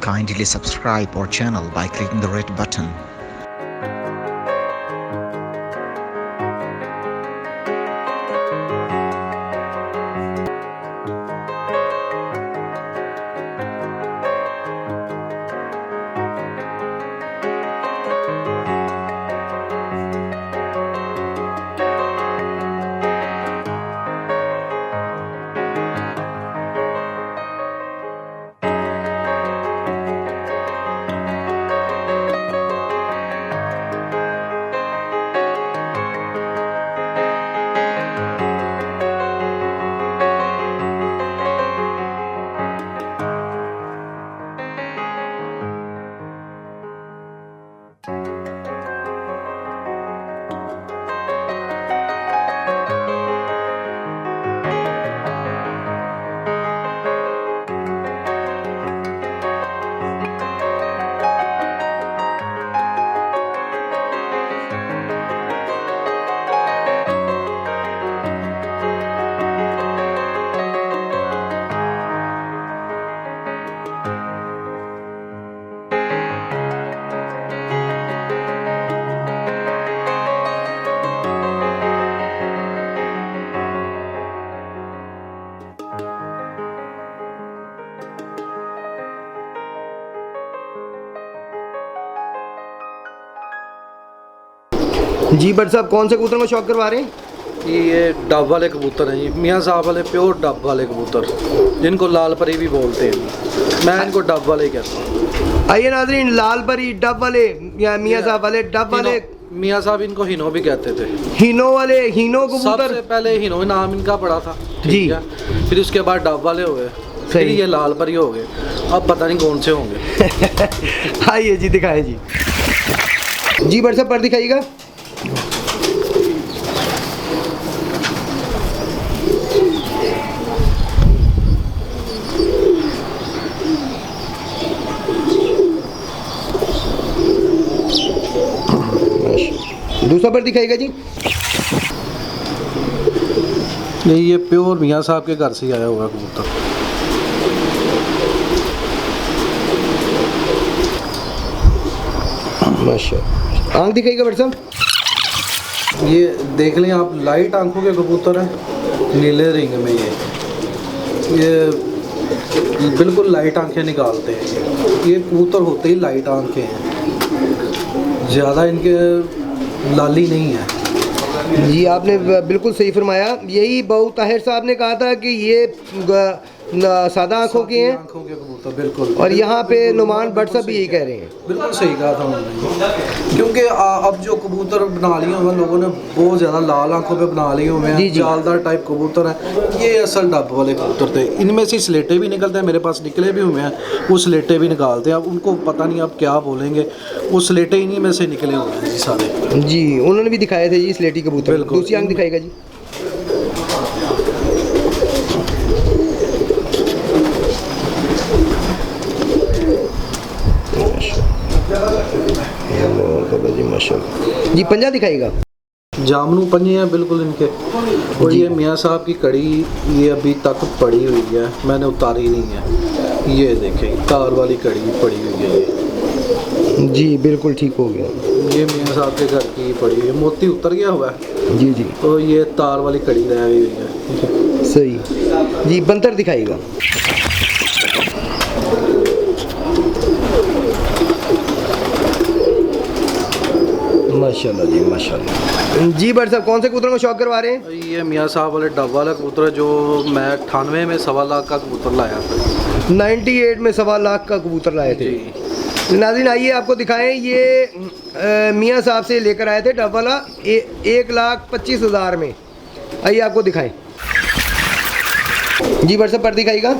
Kindly subscribe our channel by clicking the red button. जी but साहब कौन से कबूतर में शौक करवा रहे हैं? ये डब वाले कबूतर हैं जी, मियाँ साहब वाले प्योर डब वाले कबूतर, जिनको लाल परी भी बोलते हैं। मैं इनको डब वाले कहता हूँ। आइए नाज़रीन, लाल परी डब वाले या मियाँ साहब वाले डब वाले, मियाँ साहब इनको हिनो भी कहते थे। हिनो वाले, हिनो कबूतर सबसे पहले हिनो नाम इनका पड़ा था, जी। ठीक है, फिर उसके बाद डब वाले हो गए, फिर ये लाल परी हो गए, अब पता नहीं कौन से होंगे। आइए जी दिखाएं जी। जी बट साहब पर दिखाइएगा। दूसरा पर दिखाएगा जी। ये प्योर मियाँ साहब के घर से ही आया हुआ कबूतर। माशाल्लाह, आंख दिखाइएगा बट साहब। ये देख लें आप, लाइट आंखों के कबूतर हैं, नीले रिंग में ये बिल्कुल लाइट आंखें निकालते हैं। ये कबूतर होते ही लाइट आंखें हैं, ज़्यादा इनके लाली नहीं है। जी आपने बिल्कुल सही फरमाया। यही बहु ताहिर साहब ने कहा था कि ये सादा आंखों के हैं, आंखों के कबूतर बिल्कुल। और यहाँ पे नुमान भट्ट साहब भी यही कह रहे हैं। बिल्कुल सही कहा था उन्होंने, क्योंकि अब जो कबूतर बना लिए हुए हैं लोगों ने, बहुत ज़्यादा लाल आंखों पे बना लिए हुए हैं, जालदार टाइप कबूतर हैं। ये असल डब वाले कबूतर थे। इनमें से स्लेटे भी निकलते हैं, मेरे पास निकले भी हुए हैं, वो स्लेटे भी निकालते हैं। अब उनको पता नहीं अब क्या बोलेंगे, वो स्लेटे इन्हीं में से निकले हुए हैं जी सारे। जी उन्होंने भी दिखाए थे जी स्लेटी कबूतर। दूसरी आंख दिखाएगा जी। जी माशाल्लाह। जी पंजा दिखाएगा। जामनू पंजे हैं बिल्कुल इनके। और ये मियाँ साहब की कड़ी ये अभी तक पड़ी हुई है, मैंने उतारी नहीं है। ये देखें, तार वाली कड़ी पड़ी हुई है ये। जी बिल्कुल ठीक हो गया। ये मियाँ साहब के घर की पड़ी हुई है, मोती उतर गया हुआ है। जी जी, तो ये तार वाली कड़ी रह हुई है। सही जी। बंतर दिखाएगा। माशाल्लाह जी माशाल्लाह। जी बट साहब कौन से कबूतर को शौक करवा रहे हैं? ये मियाँ साहब वाले डब वाला कबूतर है, जो मैं 98 में 1.25 लाख का कबूतर लाया था। 98 में 1.25 लाख का कबूतर लाए थे। नाज़रीन आइए आपको दिखाएं, ये मियाँ साहब से लेकर आए थे डब वाला 1,25,000 में। आइए आपको दिखाएं। जी बट साहब पर दिखाइएगा।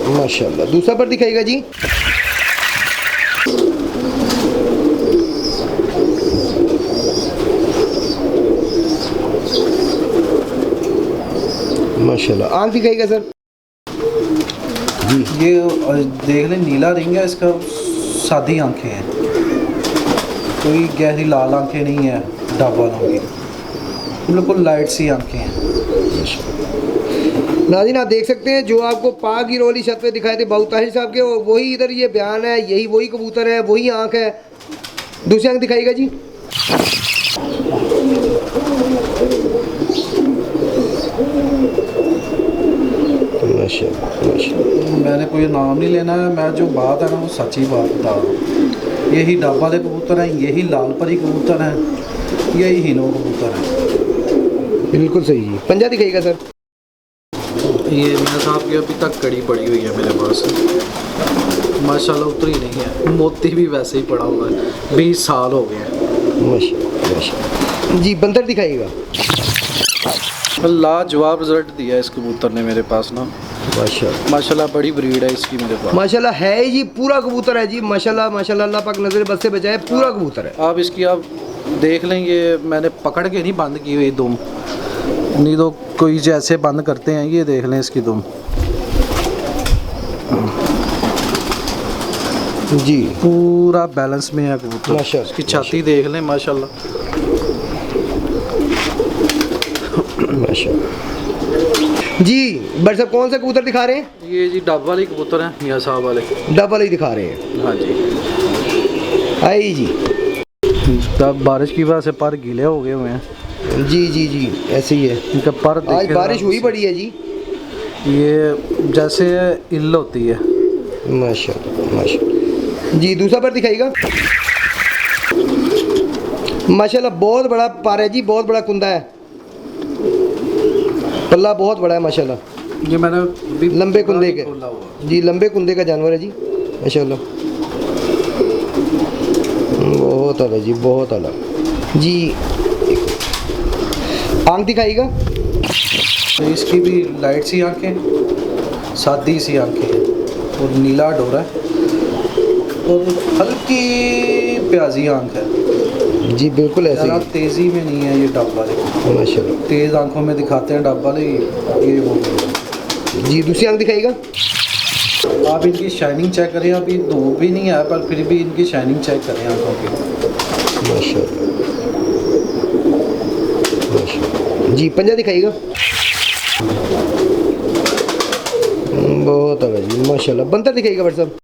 माशाल्लाह। दूसरा पर दिखाएगा जी। माशाल्लाह। आंख दिखाएगा सर। ये देख लें नीला रिंग है इसका, सादी आंखें हैं, कोई गहरी लाल आंखें नहीं है डब वालों की, बिल्कुल लाइट सी आंखें हैं। नाज़रीन आप देख सकते हैं जो आपको पाक गिरोह वाली छत पे दिखाए थे बाबू ताहिर साहब के, वही इधर ये बयान है, यही वही कबूतर है, वही आंख है। दूसरी आंख दिखाइएगा जी। मैंने कोई नाम नहीं लेना है, मैं जो बात है ना वो सच्ची बात बता रहा हूँ। यही डब वाले कबूतर हैं, यही लाल परी कबूतर हैं, यही हिनो कबूतर हैं। बिल्कुल सही जी। पंजा दिखाइएगा सर। ये मियाँ साहब की अभी तक कड़ी पड़ी हुई है मेरे पास, माशाल्लाह उतरी नहीं है, मोती भी वैसे ही पड़ा हुआ है, 20 साल हो गए हैं। माशाल्लाह जी। बंदर दिखाइएगा। लाजवाब रिजल्ट दिया है इस कबूतर ने मेरे पास ना, माशाल्लाह बड़ी ब्रीड है इसकी मेरे पास। माशाल्लाह है जी, पूरा कबूतर है जी, माशाल्लाह माशाल्लाह, अल्लाह पाक नजर बद से बचाए, पूरा कबूतर है। आप इसकी आप देख लें, ये मैंने पकड़ के नहीं बंद की हुई दुम, नहीं तो कोई जैसे बंद करते हैं, ये देख लें इसकी दुम जी, पूरा बैलेंस में है कबूतर। माशाल्लाह इसकी छाती देख लें माशाल्लाह। जी बट साहब कौन सा कबूतर दिखा रहे हैं? ये जी डब वाले कबूतर हैं मियाँ साहब वाले, डब वाले ही दिखा रहे हैं। हाँ जी। आई जी। तब बारिश की वजह से पर गीले हो गए हुए हैं। जी जी जी ऐसे ही है, इनका पर आज बारिश हुई पड़ी है जी। ये जैसे इल्ल होती है। माशाल्लाह माशाल्लाह जी। दूसरा पर दिखाइएगा। माशाल्लाह बहुत बड़ा पर है जी, बहुत बड़ा कुंदा है, पल्ला बहुत बड़ा है माशाल्लाह। ये मैंने लंबे कुंदे के जी, लंबे कुंदे का जानवर है जी माशाल्लाह, बहुत आला जी, बहुत आला जी। आंख दिखाइएगा। तो इसकी भी लाइट सी आंखें, सादी सी आंखें हैं और नीला डोरा है और हल्की प्याजी आंख है जी, बिल्कुल ऐसे ज़्यादा ही तेज़ी में नहीं है ये डब वाले, माशाल्लाह। तेज़ आंखों में दिखाते हैं डब वाले, ये वो जी। दूसरी आंख दिखाइएगा। आप इनकी शाइनिंग चेक करें, अभी धूप भी नहीं है पर फिर भी इनकी शाइनिंग चेक करें आंखों की, माशाल्लाह माशाल्लाह जी। पंजा दिखाइएगा। बहुत आला जी माशाल्लाह। बंदर दिखाइएगा बट साहब।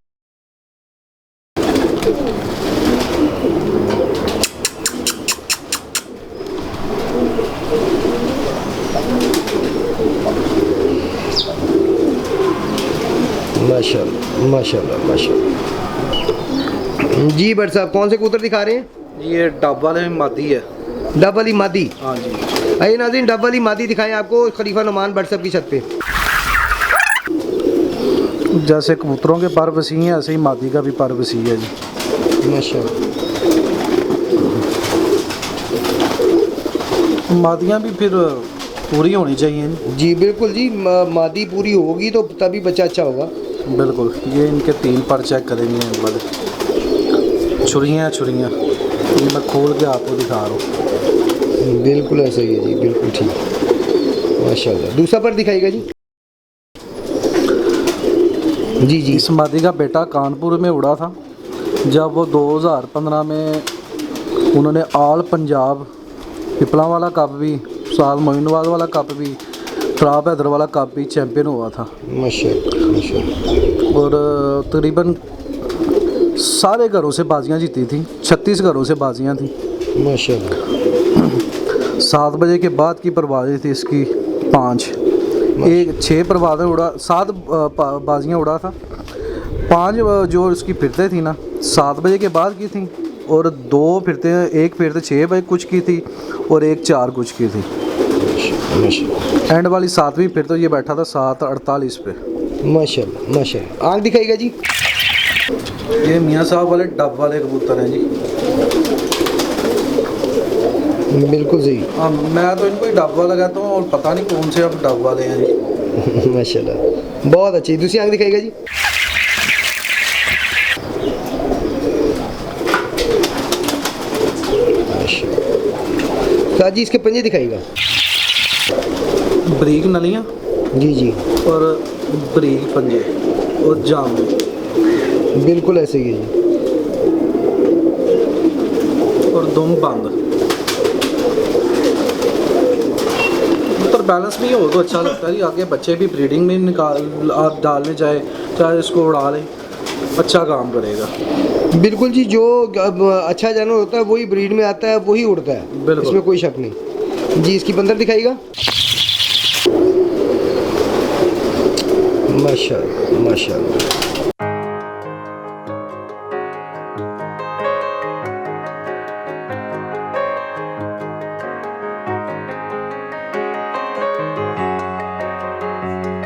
माशाल्लाह माशाल्लाह माशाल्लाह जी। बट साहब कौन से कबूतर दिखा रहे हैं? ये डब वाले में मादी है। डब वाली मादी। हाँ जी। आइए नाज़रीन डब वाली मादी दिखाएं आपको खलीफा नुमान बट साहब की छत पे। जैसे कबूतरों के पर वसी हैं ऐसे ही मादी का भी पर वसी है जी माशाल्लाह। मादियाँ भी फिर पूरी होनी चाहिए जी बिल्कुल जी, मादी पूरी होगी तो तभी बच्चा अच्छा होगा। बिल्कुल। ये इनके 3 पर चेक करेंगे वाले, छुरियाँ छुरियाँ ये मैं खोल के आपको दिखा रहा हूँ। बिल्कुल ऐसा ही है जी, बिल्कुल ठीक माशाल्लाह। दूसरा पर दिखाइएगा जी। जी जी। इस मादी का बेटा कानपुर में उड़ा था जब वो 2015 में उन्होंने ऑल पंजाब पिपला वाला कप भी, साल मोइनवाल वाला कप भी, ट्राप हैदर वाला कप भी चैम्पियन हुआ था माशाल्लाह माशाल्लाह। और तकरीबन सारे घरों से बाजियां जीती थी, 36 घरों से बाजियां थी माशाल्लाह। 7 बजे के बाद की परवाज़ें थी इसकी 5, एक 6 परवाज़ें उड़ा, 7 बाजियां उड़ा था, 5 जो इसकी फिरते थी ना 7 बजे के बाद की थी और 2 फिरते, एक फिरते 6 बजे कुछ की थी और एक 4 कुछ की थी। एंड वाली 7वीं फिर तो ये बैठा था 7:48 पे माशाल्लाह माशाल्लाह। आँख दिखाइएगा जी। ये मियाँ साहब वाले डब वाले कबूतर हैं जी। बिल्कुल सही। मैं तो इनको ही डब वाला कहता हूँ और पता नहीं कौन से अब डब वाले हैं जी। माशाल्लाह बहुत अच्छी। दूसरी आँख दिखाइएगा जी। माशाल्लाह जी। इसके पंजे दिखाइएगा। बरीक नलियाँ जी जी और बरीक पंजे। और जाम बिल्कुल ऐसे ही है जी। और दुम बंद। कबूतर बैलेंस में ही हो तो अच्छा लगता है जी। आगे बच्चे भी ब्रीडिंग में निकाल आप डालने जाए, चाहे इसको उड़ा लें, अच्छा काम करेगा। बिल्कुल जी, जो अच्छा जानवर होता है वही ब्रीड में आता है, वही उड़ता है, बिल्कुल। इसमें कोई शक नहीं जी। इसकी बंदर दिखाइएगा। माशाल्लाह माशाल्लाह।